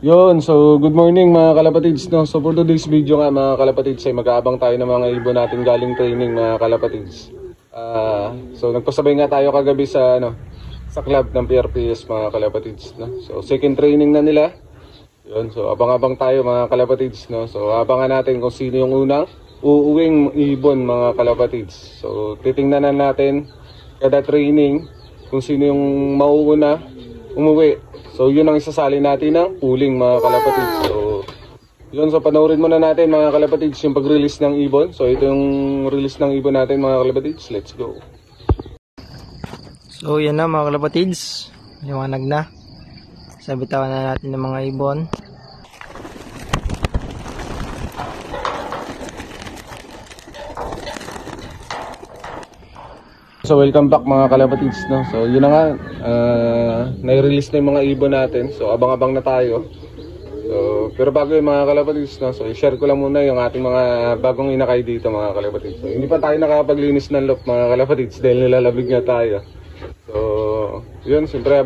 Yun, so good morning mga kalapatids, no? So for today's video nga mga kalapatids ay mag-aabang tayo ng mga ibon natin galing training mga kalapatids. So nagpasabay nga tayo kagabi sa sa club ng PRPS mga kalapatids, no? So second training na nila. Yun, so abang-abang tayo mga kalapatids, no? So abangan natin kung sino yung unang uuwing ibon mga kalapatids. So titingnan natin kada training kung sino yung mauuna umuwi. So yun ang isasali natin ng pooling mga kalapatids. So yun, so panoorin muna natin mga kalapatids yung pag-release ng ibon. So ito yung release ng ibon natin mga kalapatids. Let's go. So yan na mga kalapatids, liwanag na. Sabitawan na natin ng mga ibon. So welcome back mga kalapatids, no? So yun na nga, nai-release na yung mga ibon natin. So abang-abang na tayo. So pero bago yung mga kalapatids, no? So i-share ko lang muna yung ating mga bagong inakay dito mga kalapatids. So hindi pa tayo nakapaglinis ng loop mga kalapatids dahil nilalabig nga tayo. So yun, siyempre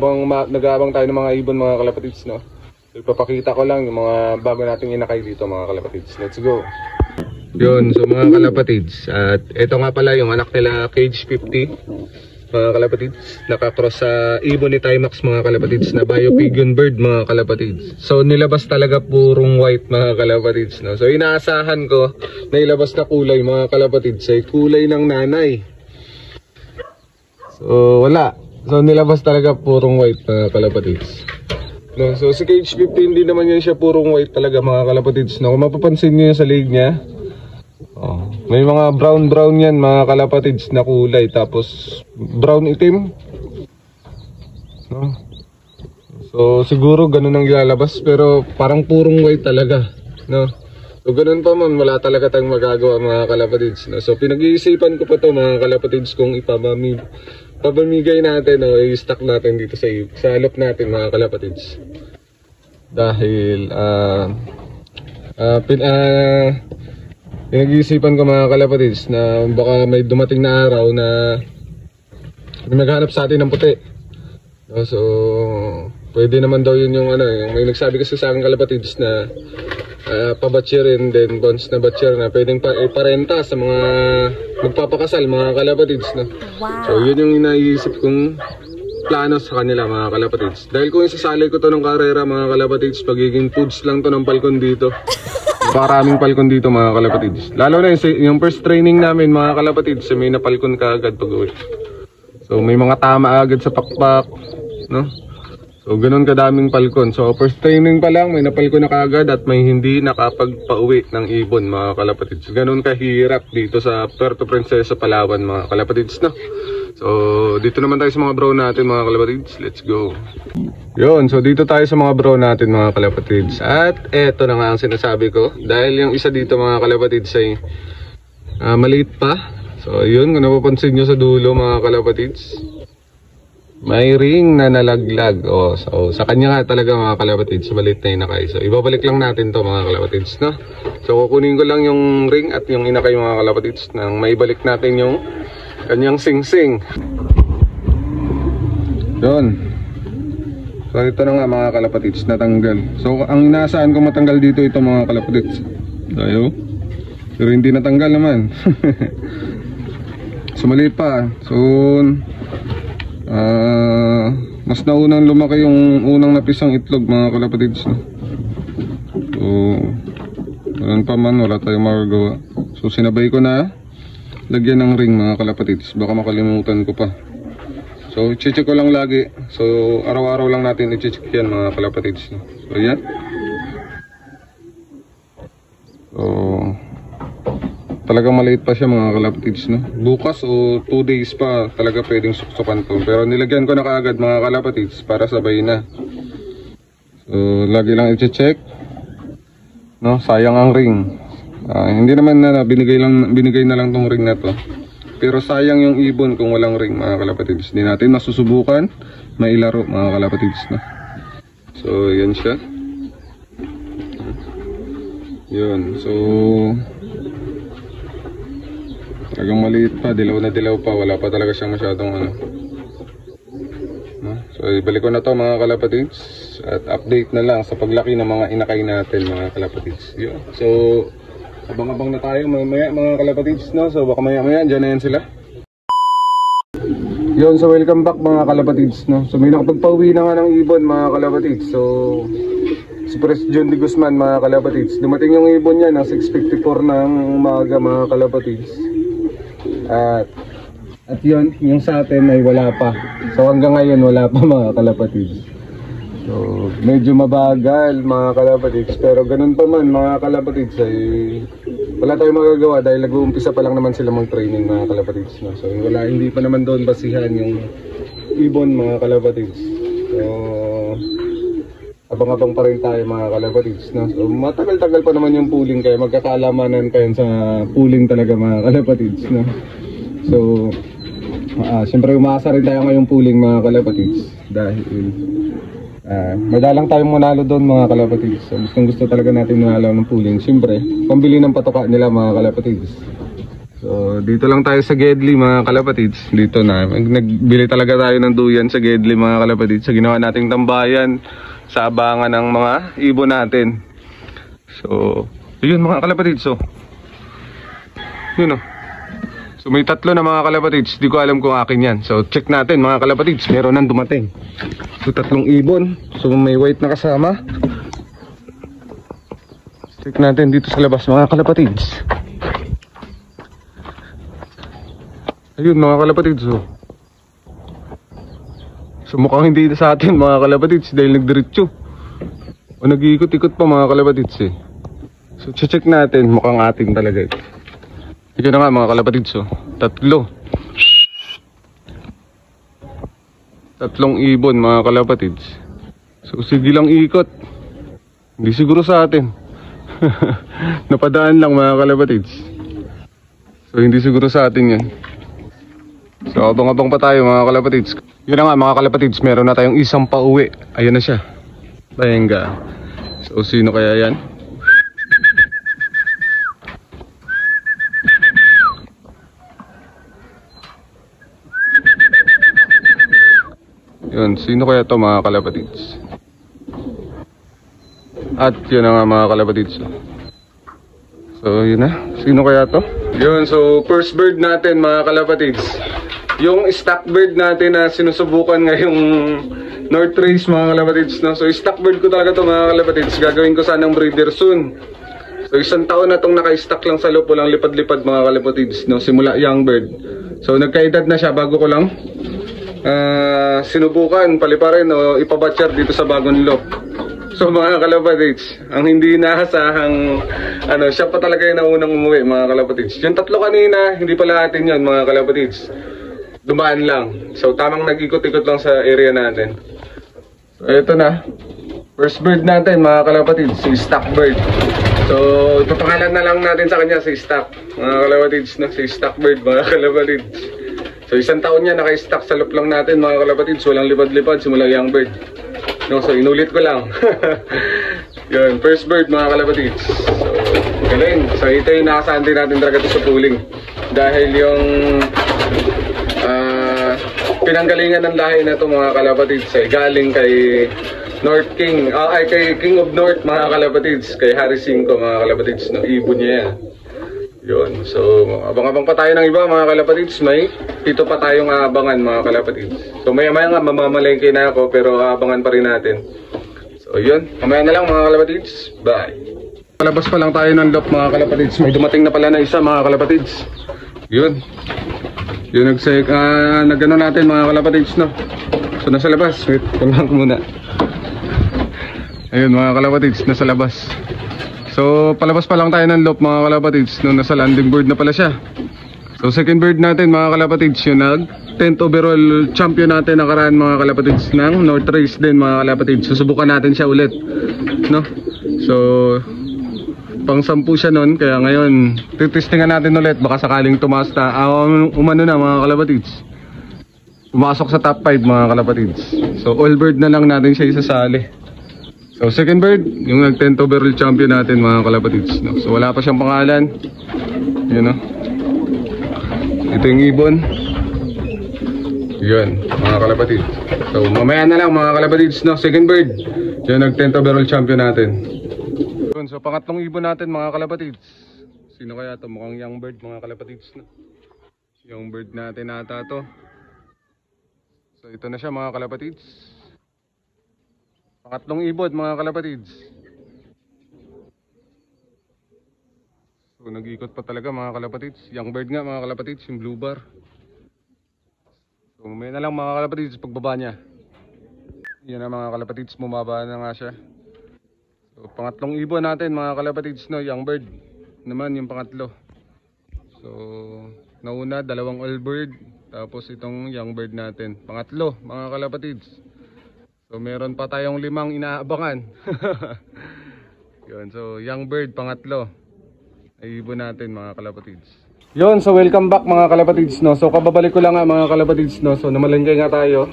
nag-aabang tayo ng mga ibon mga kalapatids, no? So ipapakita ko lang yung mga bago nating inakay dito mga kalapatids. Let's go. Yun, so mga kalapatids, at ito nga pala yung anak nila Cage 50 mga kalapatids, nakakross sa ibon ni Timax mga kalapatids na Bio Pigeon Bird mga kalapatids. So nilabas talaga purong white mga kalapatids, no? So inaasahan ko na ilabas na kulay mga kalapatids ay kulay ng nanay. So wala, so nilabas talaga purong white mga kalapatids, no? So si Cage 50 hindi naman yan siya purong white talaga mga kalapatids, no? Kung mapapansin nyo sa leg niya, may mga brown yan mga kalapatids na kulay, tapos brown itim, no? So siguro ganun ang ilalabas, pero parang purong white talaga, no? So ganun pa man, wala talaga tayong magagawa mga kalapatids, no? So pinag-iisipan ko pa to mga kalapatids kung ipamamigay natin o i-stock natin dito sa loop natin mga kalapatids, dahil pinag-iisipan ko mga kalapatids na baka may dumating na araw na may maghanap sa atin ng puti, no? So pwede naman daw yun yung yung may nagsabi kasi sa akin kalapatids na pabatcher and then bonds na batcher na pwedeng iparenta sa mga magpapakasal mga kalapatids, no? Wow. So yun yung inaisip kong plano sa kanila mga kalapatids, dahil kung isasali ko to ng karera mga kalapatids, pagiging foods lang to ng palkon dito. Maraming palkon dito mga kalapatids, lalo na yung first training namin mga kalapatids, may napalkon ka agad pag uwi. So may mga tama agad sa pakpak, no? So ganun kadaming palkon. So first training pa lang may napalkon na kaagad at may hindi nakapagpauwi ng ibon mga kalapatids. Ganun kahirap dito sa Puerto Princesa, Palawan mga kalapatids, no? So dito naman tayo sa mga bro natin mga kalapatids. Let's go. Yun, so dito tayo sa mga bro natin mga kalapatids. At eto na nga ang sinasabi ko, dahil yung isa dito mga kalapatids ay maliit pa. So yun, kung napapansin nyo sa dulo mga kalapatids, may ring na nalaglag. So sa kanya nga talaga mga kalapatids, maliit na inakay. So ibabalik lang natin to mga kalapatids, no? So kukunin ko lang yung ring at yung inakay mga kalapatids nang maibalik natin yung kanyang sing-sing. Yun. So ito na nga mga kalapatids, natanggal. So ang inaasahan ko matanggal dito ito mga kalapatids, tayo, pero hindi natanggal naman. So maliit pa. So mas naunang lumaki yung unang napisang itlog mga kalapatids, no? So ganun pa man, wala tayong magagawa. So sinabay ko na lagyan ng ring mga kalapatids, baka makalimutan ko pa. So i-check ko lang lagi. So araw-araw lang natin i-check yan mga kalapatids, no? So yan. So talagang maliit pa siya mga kalapatids, no? Bukas o 2 days pa talaga pwedeng suksukan to, pero nilagyan ko na kaagad mga kalapatids para sabay na. So lagi lang i-check, no? Sayang ang ring. Hindi naman na binigay na lang tong ring na to, pero sayang yung ibon kung walang ring mga kalapatids. Hindi natin masusubukan mailaro mga kalapatids, no? So yan siya. Yun, so talagang maliit pa, dilaw na dilaw pa, wala pa talaga siyang masyadong no? So ibalik ko na to mga kalapatids at update na lang sa paglaki ng mga inakay natin mga kalapatids. Yun. So abang-abang na tayo mamaya mga kalapatids, no? So baka maya-maya dyan na yan sila. Yun, so welcome back mga kalapatids, no? So may nakapagpauwi na nga ng ibon mga kalapatids. So si Pres John de Guzman mga kalapatids, dumating yung ibon niya ng 6:54 ng umaga mga kalapatids. At yun, yung sa atin ay wala pa. So hanggang ngayon wala pa mga kalapatids. So medyo mabagal mga kalapatids, pero ganun pa man mga kalapatids ay wala tayong magagawa dahil nag-uumpisa pa lang naman sila mag-training mga kalapatids, no? So wala, hindi pa naman doon basihan yung ibon mga kalapatids. So abang-abang pa rin tayo mga kalapatids, no? So matagal-tagal pa naman yung pooling, kaya magkakaalamanan kayo sa pooling talaga mga kalapatids, no? So siyempre umaasa rin tayo ngayong pooling mga kalapatids dahil madalang tayong manalo doon mga kalapatids. So gusto talaga natin manalo ng pooling, siyempre pambili ng patoka nila mga kalapatids. So dito lang tayo sa Gedli mga kalapatids. Dito na nagbili talaga tayo ng duyan sa Gedli mga kalapatids, sa ginawa nating tambayan sa abangan ng mga ibon natin. So yun mga kalapatids. So yun, so may tatlo na mga kalapatids, di ko alam kung akin yan. So check natin mga kalapatids, meron nang dumating. So tatlong ibon, so may white na kasama. Check natin dito sa labas mga kalapatids. Ayun mga kalapatids, so mukhang hindi sa atin mga kalapatids dahil nagdiretso o nag-iikot-ikot pa mga kalapatids eh. So check natin, mukhang atin talaga ito. Ito na nga mga kalapatids, tatlong ibon mga kalapatids. So sige lang ikot, hindi siguro sa atin. Napadaan lang mga kalapatids, so hindi siguro sa atin yan. So abang-abang pa tayo mga kalapatids. Yun na nga mga kalapatids, meron na tayong isang pauwi. Ayan na siya, Bayenga. So sino kaya yan? Yun, sino kaya to mga kalapatids? At yun na nga mga kalapatids. So yun na, sino kaya to? Yun, so first bird natin mga kalapatids, yung stock bird natin na sinusubukan ngayong North Race mga kalapatids, no? So stock bird ko talaga to mga kalapatids, gagawin ko sanang breeder soon. So 1 taon na tong naka-stock lang sa loob, walang lipad-lipad mga kalapatids, no? Simula young bird. So nagkaedad na siya bago ko lang sinubukan paliparin o ipabatsyar dito sa bagong lock. So mga kalapatids, ang hindi inaasahang siya pa talaga yung naunang umuwi mga kalapatids. Yung tatlo kanina, hindi pala atin yun mga kalapatids, dumaan lang. So tamang nag-ikot-ikot lang sa area natin. So ito na, first bird natin mga kalapatids, si stock bird. So ipapangalan na lang natin sa kanya si stock mga kalapatids, na si stock bird mga kalapatids. So 1 taon niya naka-stock sa loop lang natin mga kalapatids, walang lipad-lipad simula young bird, no? So inulit ko lang. Yun, first bird mga kalapatids. So galing. So ito yung nakasahan din natin talaga ito sa pooling, dahil yung pinanggalingan ng lahi na ito mga kalapatids ay galing kay North King, kay King of North mga kalapatids, kay Harry Cinco mga kalapatids, no? Ibon niya yan. Yun, so abang-abang pa tayo ng iba mga kalapatids. May dito pa tayong abangan mga kalapatids. So maya-maya nga mamamalengke na ako, pero abangan pa rin natin. So yun, mamaya na lang mga kalapatids. Bye. Palabas pa lang tayo ng lock mga kalapatids, may dumating na pala na isa mga kalapatids. Yun, yun nag-ano natin mga kalapatids, no? So nasa labas, wait, kulang muna. Ayun mga kalapatids, nasa labas. So palabas pa lang tayo ng loop mga kalapatids, no? Nasa landing board na pala siya. So second bird natin mga kalapatids, yun, 10th overall champion natin nakaraan mga kalapatids ng North Race din mga kalapatids. Susubukan natin siya ulit, no? So pang 10 siya nun, kaya ngayon titestingan natin ulit, baka sakaling tumaas na umano na mga kalapatids, pumasok sa top 5 mga kalapatids. So all bird na lang natin siya isasali. So second bird, yung nag-10th overall champion natin mga kalapatids, no? So wala pa siyang pangalan. Yun, no? Ito yung ibon. Yun, mga kalapatids. So, mamaya na lang mga kalapatids, no? Second bird. Yun, nag-10th overall champion natin. Yun, so pangatlong ibon natin mga kalapatids. Sino kaya to? Mukhang young bird mga kalapatids, no? Young bird natin ata to. So, ito na siya mga kalapatids. Pangatlong ibon mga kalapatids. So, nag-iikot pa talaga mga kalapatids. Young bird nga mga kalapatids, yung blue bar. So, may na lang mga kalapatids pagbaba niya. Yan na mga kalapatids, bumaba na nga siya. So, pangatlong ibon natin mga kalapatids, no? Young bird naman yung pangatlo. So, nauna, dalawang all bird. Tapos itong young bird natin. Pangatlo mga kalapatids. So, meron pa tayong 5 inaabangan. Yun, so young bird, pangatlo. Ay ibon natin mga kalapatids. Yun, so welcome back mga kalapatids, no? So kababalik ko lang nga mga kalapatids, no? So namalengke nga tayo.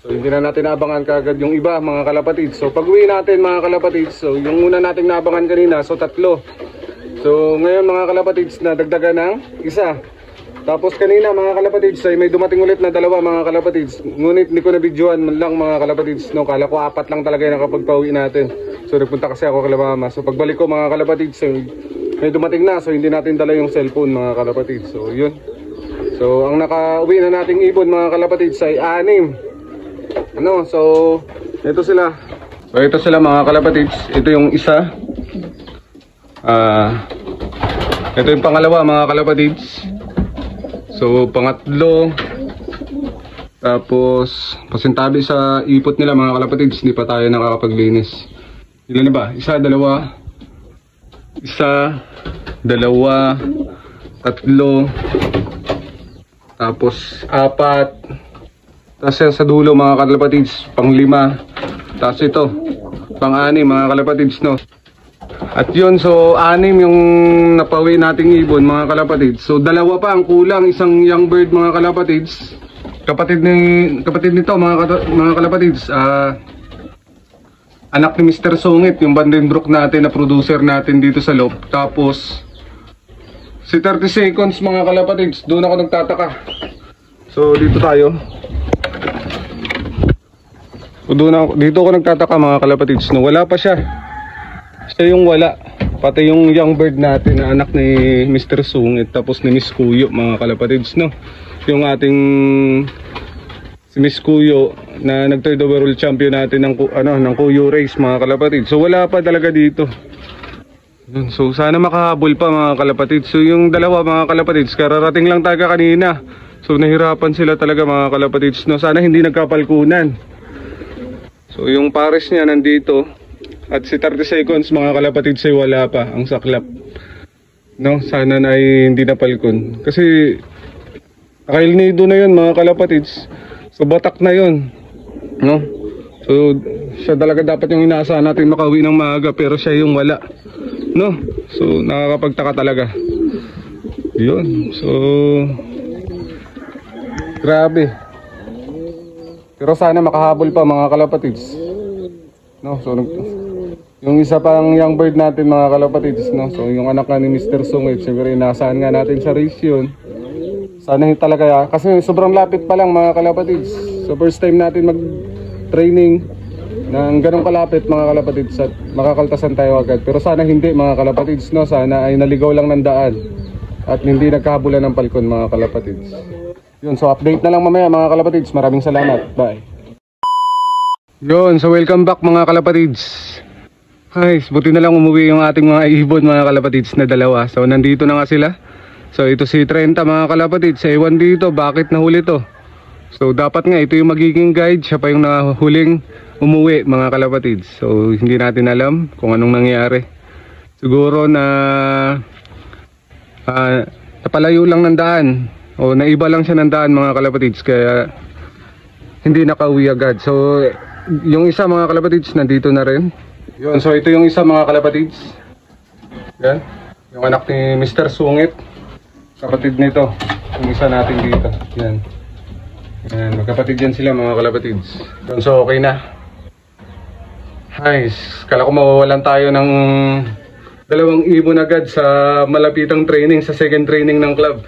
So hindi na natin naabangan kagad yung iba mga kalapatids. So pag uwi natin mga kalapatids, so yung una nating naabangan kanina, so 3. So ngayon mga kalapatids na dagdagan ng 1. Tapos kanina mga kalapatids ay may dumating ulit na 2 mga kalapatids. Ngunit hindi ko na videoan lang mga kalapatids, no? Kala ko 4 lang talaga yung nakapagpauwi natin. So nagpunta kasi ako kay mama. So pagbalik ko mga kalapatids, so may dumating na, so hindi natin dala yung cellphone mga kalapatids. So yun. So ang nakauwi na nating ibon mga kalapatids ay 6. Ano, so ito sila. So ito sila mga kalapatids. Ito yung isa. Ito yung pangalawa mga kalapatids. So pangatlo. Tapos pasintabi sa ipot nila mga kalapatids. Hindi pa tayo nakakapaglinis. Ilan na ba? 1, 2. 1, 2, 3, tapos 4, tapos sa dulo mga kalapatids, pang 5, tapos ito, pang 6 mga kalapatids, no? At yun, so 6 yung napawi nating ibon mga kalapatids. So 2 pa ang kulang, isang young bird mga kalapatids. Kapatid nito mga kalapatids, anak ni Mr. Sungit, yung Vandenbroek natin na producer natin dito sa loob. Tapos si 30 seconds mga kalapatids, doon ako nagtataka. So dito tayo. So, dito ako nagtataka mga kalapatids, no? Wala pa siya. Siya yung wala. Pati yung young bird natin na anak ni Mr. Sungit, tapos ni Miss Kuyo mga kalapatids, no? Yung ating si Miss Kuyo na nag-3rd overall champion natin ng Kuyo race mga kalapatid. So wala pa talaga dito. So sana makahabol pa mga kalapatid. So yung 2 mga kalapatid, kararating lang taga kanina. So nahirapan sila talaga mga kalapatid, no? Sana hindi nagkapalkunan. So yung pares niya nandito. At si 30 seconds mga kalapatid ay wala pa ang saklap, no? Sana na ay hindi napalkon. Kasi nakailnido na yun mga kalapatids. So batak na yun, no? So siya talaga dapat yung inaasahan natin makauwi ng maaga, pero siya yung wala, no? So nakakapagtaka talaga. Yun. So grabe. Pero sana makahabol pa mga kalapatids, no? So yung isa pang young bird natin mga kalapatids, no? So yung anak nga ni Mr. Sungit, siguro inaasahan nga natin sa race yun. Sana talaga, kasi sobrang lapit pa lang mga kalapatids. So first time natin mag-training ng ganong kalapit mga kalapatids, at makakaltasan tayo agad. Pero sana hindi mga kalapatids, no? Sana ay naligaw lang ng daan at hindi nagkahabulan ng palkon mga kalapatids. Yun, so update na lang mamaya mga kalapatids. Maraming salamat. Bye. Yun, so welcome back mga kalapatids. Ay, buti na lang umuwi yung ating mga ibon mga kalapatids na 2. So nandito na nga sila. So ito si 30 mga kalapatids, sa ewan dito bakit nahuli to. So dapat nga ito yung magiging guide, siya pa yung nahuling umuwi mga kalapatids. So hindi natin alam kung anong nangyari. Siguro na napalayo lang ng daan, o naiba lang siya ng daan mga kalapatids, kaya hindi nakauwi agad. So yung isa mga kalapatids nandito na rin. Yun, so ito yung isa mga kalapatids. Yan, yung anak ni Mr. Sungit, kapatid nito, yung isa natin dito. Yan. Yan, magkapatid yan sila mga kalapatids. Yun, so okay na. Nice. Kala ko mawawalan tayo ng 2 ibon agad sa malapitang training, sa second training ng club.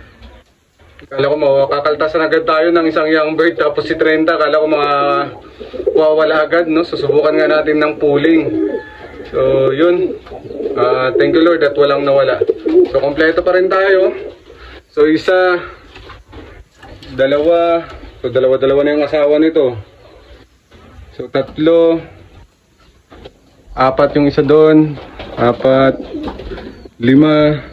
Kala ko makakaltasan agad tayo ng isang young bird tapos si 30. Kala ko mawawala agad, no? Susubukan nga natin ng pooling. So, yun. Thank you Lord at walang nawala. So, kompleto pa rin tayo. So, isa, dalawa. So, dalawa na yung asawa nito. So, 3, 4 yung isa doon. 4, 5, 6,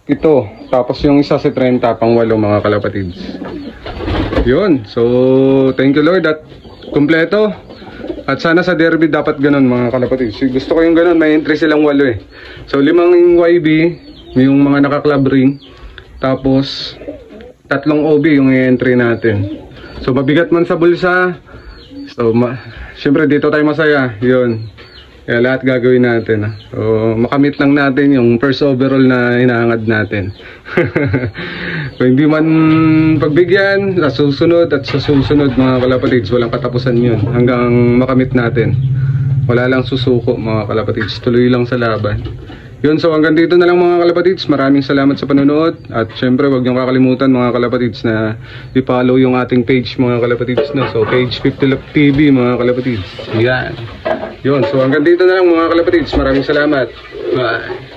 7. Tapos yung isa si 30, pang 8 mga kalapatids. Yun. So, thank you Lord at kumpleto. At sana sa derby dapat ganun mga kalapatids. Gusto ko yung ganun, may entry silang 8 eh. So, 5 YB, yung mga naka-club ring. Tapos, 3 OB yung entry natin. So, mabigat man sa bulsa. So, syempre dito tayo masaya. Yun. Kaya lahat gagawin natin. So, makamit lang natin yung first overall na hinahangad natin. Kung hindi man pagbigyan, sa susunod mga kalapatids, walang katapusan yun. Hanggang makamit natin. Wala lang susuko mga kalapatids. Tuloy lang sa laban. Yun, so hanggang dito na lang mga kalapatids. Maraming salamat sa panonood. At syempre, huwag niyong kakalimutan mga kalapatids na i-follow yung ating page mga kalapatids. No? So, page 50 Love TV mga kalapatids. Yan. Yun, so hanggang dito na lang mga kalapatids. Maraming salamat. Bye.